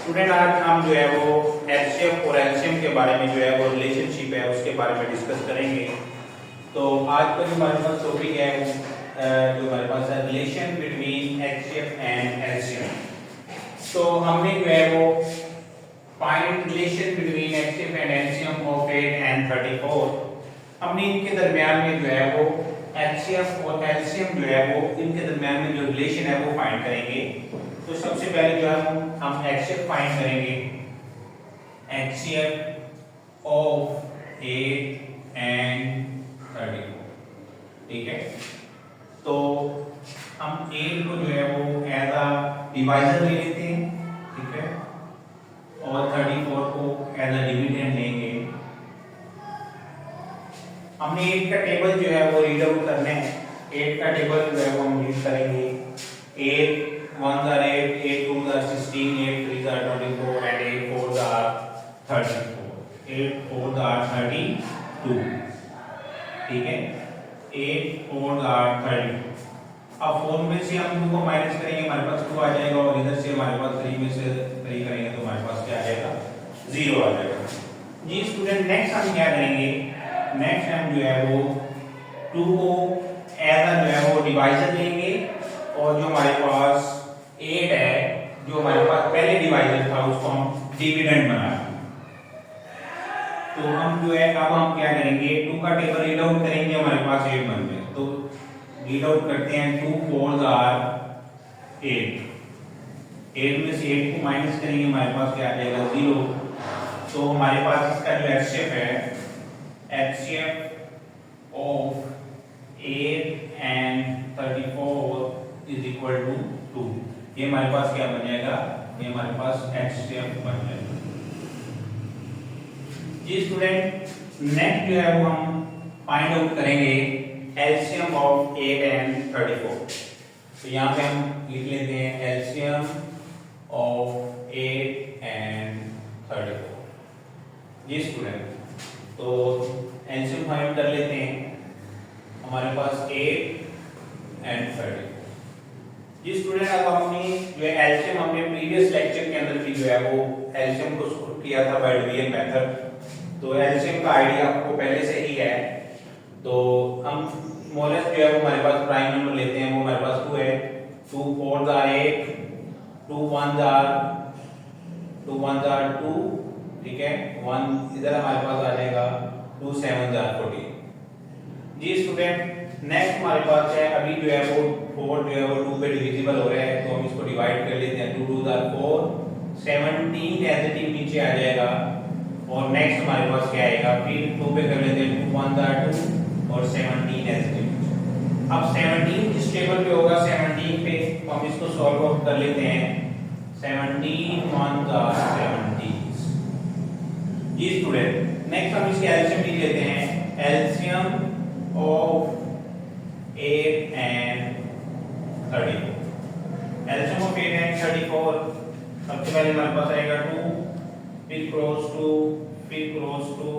Student आज हम जो है वो एचसीएफ और एलसीएम के बारे में जो है वो रिलेशनशिप है उसके बारे में डिस्कस करेंगे। तो आज का जो हमारे पास टॉपिक है जो हमारे पास है relation between HCF and LCM. तो हमने जो है वो find relation between HCF and LCM of 8 and 34। हमने इनके दरमियान में जो है वो एचसीएफ और एलसीएम जो है वो इनके दरमियान में जो रिलेशन है वो फाइंड करेंगे। तो सबसे पहले जो है हम एचसीएफ फाइंड करेंगे, एचसीएफ ऑफ 8 एंड 34। ठीक है, तो हम 8 को जो है वो एज अ डिवाइजर ले लेते हैं, ठीक है, और 34 को एज अ डिविडेंड लेंगे। हमने 8 का टेबल जो है वो रीड आउट करना है। 8 का टेबल जो है वो हम रीड करेंगे। 8 1s are 8, 8 2s are 16, 8 3s are 24 and 8 4s are 34, 8 4s are 32। ठीक है, 8 4s are 32। अब 4 में से हम 2 को माइनस करेंगे, हमारे पास 2 आ जाएगा, और इधर से हमारे पास 3 में से 3 करेंगे तो हमारे पास क्या आ जाएगा, 0 आ जाएगा। जी स्टूडेंट, नेक्स्ट हम क्या करेंगे, नेक्स्ट हम जो है वो 2 को एज अ जो है वो डिवाइजर लेंगे, और जो हमारे पास 8 है जो हमारे पास पहले डिवाइजर था उसको हम डिविडेंड बनाएंगे। तो हम जो है अब हम क्या करेंगे, 2 का टेबल रीड आउट करेंगे, हमारे पास 8 बन गए। तो रीड आउट करते हैं, 2 4s are 8, 8 में से 8 को माइनस करेंगे, हमारे पास क्या आ जाएगा, 0। तो हमारे पास इसका जो एचसीएफ है, HCF of 8 and 34 is equal to 2। ये हमारे पास क्या बन जाएगा, ये हमारे पास एचसीएफ बन जाएगा। जी स्टूडेंट, नेक्स्ट जो है वो हम फाइंड आउट करेंगे एलसीएम ऑफ 8 एंड 34। तो यहाँ पे हम लिख लेते हैं एलसीएम ऑफ 8 एंड 34। जी स्टूडेंट, तो एलसीएम फाइंड कर लेते हैं, हमारे पास 8 एंड 34। जी स्टूडेंट, अब हमने जो है एलसीएम हमने प्रीवियस लेक्चर के अंदर भी जो है वो एलसीएम को सॉल्व किया था बाय डिवीजन मेथड। तो एलसीएम का आइडिया आपको पहले से ही है। तो हम स्मॉलेस्ट जो है वो हमारे पास प्राइम नंबर लेते हैं, वो हमारे पास 2 है। 2 4s are 8, 2 1s are 2, ठीक है, 1 इधर हमारे पास आ जाएगा, 2 7s are 14। Ji student, next हमारे पास है, अभी जो है वो 4 जो है वो 2 पे डिविजिबल हो रहा है, तो हम इसको डिवाइड कर लेते हैं। 2 2s are 4, 17 as it is नीचे आ जाएगा, और नेक्स्ट हमारे पास क्या आएगा, फिर 2 पे कर लेते हैं, 2 1s are 2 और 17 एज इट इज। अब 17 जिस टेबल पे होगा 17 पे, तो हम इसको सॉल्व आउट कर लेते हैं। 17 1s are 17। Ji student, next हम इसके एलसीएम लिख लेते हैं, LCM of 8 and 34। LCM of 8 and 34 सबसे पहले हमारे पास आएगा 2, फिर क्रॉस 2, फिर क्रॉस 2,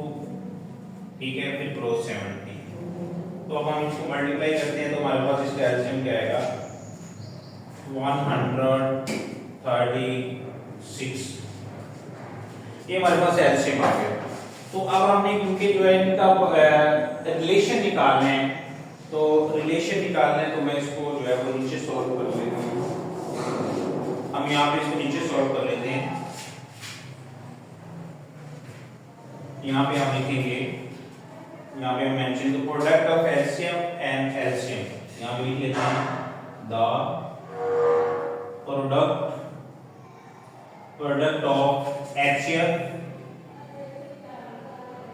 ठीक है, फिर क्रॉस 17। तो अब हम इसको मल्टीप्लाई करते हैं, तो हमारे पास इसका एलसीएम क्या आएगा, 136। ये हमारे पास एलसीएम आ गया। तो अब हमने क्योंकि जो है इनका रिलेशन निकालना है, तो रिलेशन निकालना है, तो मैं इसको जो है वो नीचे सॉल्व कर लेता हूँ। हम यहाँ पे इसको नीचे सॉल्व कर लेते हैं। यहाँ पे हम लिखेंगे, यहाँ पे हम mention the product of LCM and LCM, यहाँ पे लिख लेते हैं the product of HCF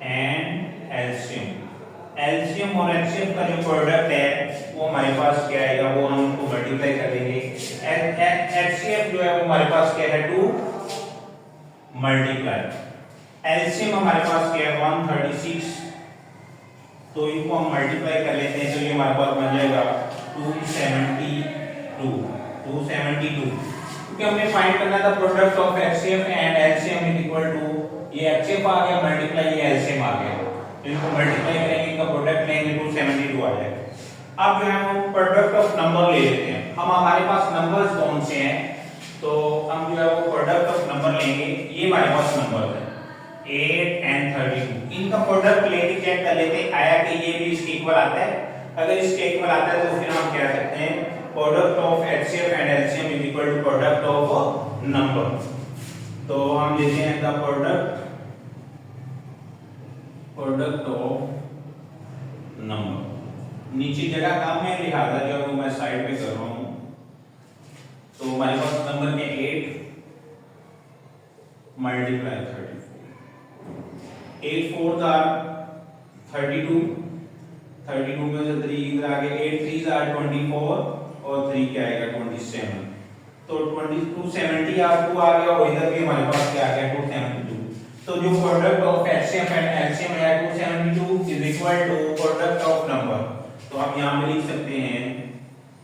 and LCM. LCM और एचसीएफ का जो प्रोडक्ट है वो हमारे पास क्या आएगा, वो हम उनको मल्टीप्लाई कर देंगे। एचसीएफ जो है वो हमारे पास क्या है, 2 मल्टीप्लाई, एलसीएम हमारे पास क्या है 136, तो इनको हम मल्टीप्लाई कर लेते हैं, तो ये हमारे पास बन जाएगा 272। क्योंकि हमने फाइंड करना था product of HCF and LCM is equal to, ये एचसीएफ आ गया मल्टीप्लाई ये एलसीएम आ गया, तो इनको मल्टीप्लाई करेंगे, इनका प्रोडक्ट लेंगे, 272 आ जाएगा। अब जो है हम प्रोडक्ट ऑफ नंबर ले लेते हैं। हम हमारे पास नंबर्स कौन से हैं, तो हम जो है वो प्रोडक्ट ऑफ नंबर लेंगे, ये हमारे पास नंबर है 8 and 32, इनका प्रोडक्ट लेके चेक कर लेते हैं आया कि ये भी इसके इक्वल आता है। अगर इसके इक्वल आता है तो फिर हम कह सकते हैं product of HCF and LCM is equal to product of number. तो हम लेते हैं द प्रोडक्ट ऑफ नंबर। नीचे जगह कम है लिहाजा जो मैं साइड पे कर रहा हूं, तो हमारे पास नंबर में 8 मल्टीप्लाई 34, 8 4 आर 32, 32 में से 3 इधर आगे, 8 3 आर 24 और 3 क्या आएगा 27, तो 270 आर 2 आ गया और इधर भी हमारे पास क्या आ गया 272। तो जो product of HCF and LCM है 272 is equal to product of number. तो हम यहां पे लिख सकते हैं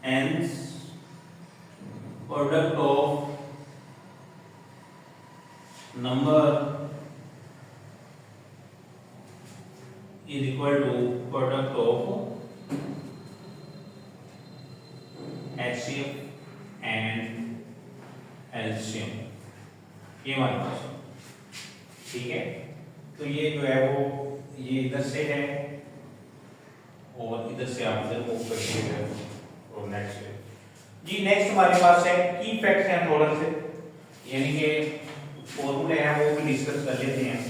hence product of number is equal to product of HCF and LCM, ये हमारे पास है, ठीक है। तो ये जो है वो ये इधर से है और इधर से आप इधर मूव करिए और नेक्स्ट है जी। नेक्स्ट हमारे पास है की फैक्ट्स हैं थोड़ा से, यानी कि फॉर्मूले हैं वो भी डिस्कस कर लेते हैं।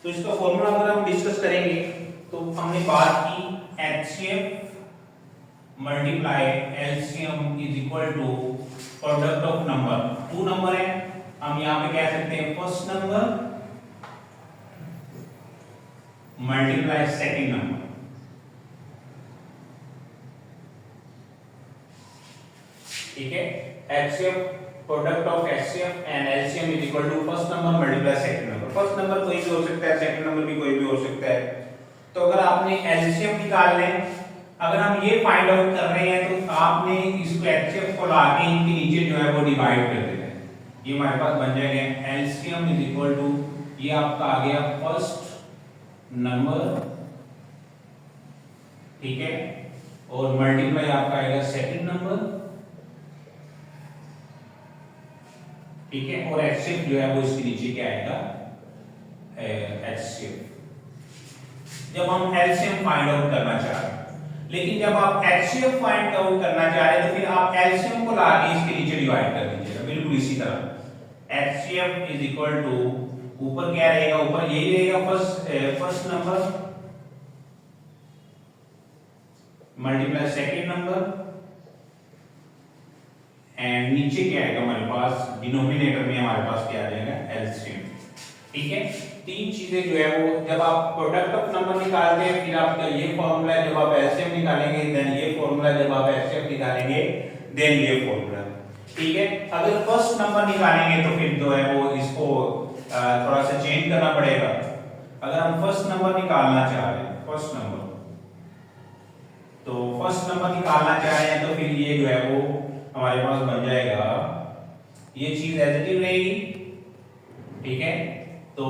तो इसका फॉर्मूला अगर हम डिस्कस करेंगे तो हमने बात की HCF multiply LCM is equal to product of number. 2 number है, हम यहां पे कह सकते हैं first number multiply second number, ठीक है। HCF product of HCF and LCM is equal to first number multiply second number. First number कोई भी हो सकता है, सेकंड नंबर भी कोई भी हो सकता है। तो अगर आपने LCM निकालना है, अगर हम ये फाइंड आउट कर रहे हैं तो आपने इसको HCF को लाके इनके नीचे जो है वो डिवाइड कर देना है। ये हमारे पास बन जाएगा LCM इज इक्वल टू, ये आपका आ गया फर्स्ट नंबर, ठीक है, और मल्टीप्लाई आपका आएगा सेकंड नंबर, ठीक है, और HCF जो है वो इसके नीचे क्या आएगा HCF। जब हम LCM फाइंड आउट करना चाह रहे हैं, लेकिन जब आप HCF फाइंड आउट करना चाह रहे हैं तो फिर आप LCM को लाके इसके नीचे डिवाइड कर दीजिएगा, बिल्कुल इसी तरह। HCF इज इक्वल टू ऊपर क्या रहेगा, ऊपर यही रहेगा first number multiply second number and नीचे क्या आएगा हमारे पास डिनोमिनेटर में हमारे पास क्या आ जाएगा LCM, ठीक है। तीन चीजें जो है वो जब आप प्रोडक्ट ऑफ नंबर निकालते हैं फिर आपका ये फॉर्मूला है, जब आप LCM निकालेंगे देन ये फॉर्मूला, जब आप HCF निकालेंगे देन ये फॉर्मूला, ठीक है। अगर फर्स्ट नंबर निकालेंगे तो फिर जो है वो इसको थोड़ा सा चेंज करना पड़ेगा। अगर हम फर्स्ट नंबर निकालना चाह रहे हैं, फर्स्ट नंबर निकालना चाह रहे हैं तो फिर ये जो है वो हमारे पास बन जाएगा, ये चीज एज इट इज रहेगी, ठीक है। तो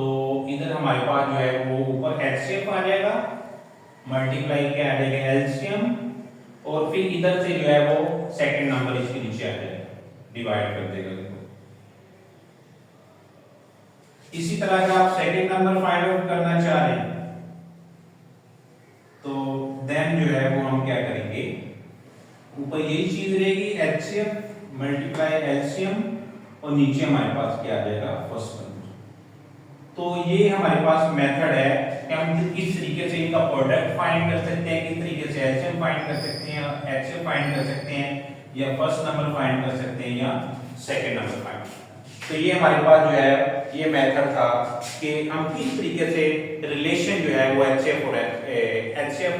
इधर हमारे पास जो है वो ऊपर HCF आ जाएगा मल्टीप्लाई क्या आ जाएगा LCM, और फिर इधर से जो है वो सेकंड नंबर इसके नीचे आ जाएगा, डिवाइड कर देगा। इसी तरह का आप सेकंड नंबर फाइंड आउट करना चाह रहे हैं तो देन जो है वो हम क्या करेंगे, ऊपर यही चीज रहेगी HCF मल्टीप्लाई LCM और नीचे हमारे पास क्या आ जाएगा फर्स्ट नंबर। तो ये हमारे पास मेथड है कि हम किस तरीके से इनका प्रोडक्ट फाइंड कर सकते हैं, किस तरीके से LCM फाइंड कर सकते हैं, HCF फाइंड कर सकते हैं, या फर्स्ट नंबर फाइंड कर सकते हैं या सेकंड नंबर फाइंड। तो ये हमारे पास जो है ये मेथड था कि हम किस तरीके से रिलेशन जो है वो HCF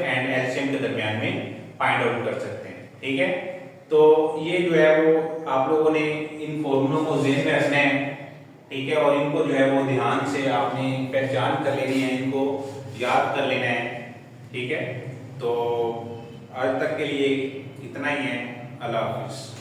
एंड LCM के दरमियान में फाइंड आउट कर सकते हैं, ठीक है। तो ये जो है वो आप लोगों ने इन फॉर्मूलों को ज़हन में रखना है, ठीक है, और इनको जो है वो ध्यान से आपने पहचान कर लेनी है, इनको याद कर लेना है, ठीक है। तो आज तक के लिए इतना ही है, अल्लाह हाफिज़।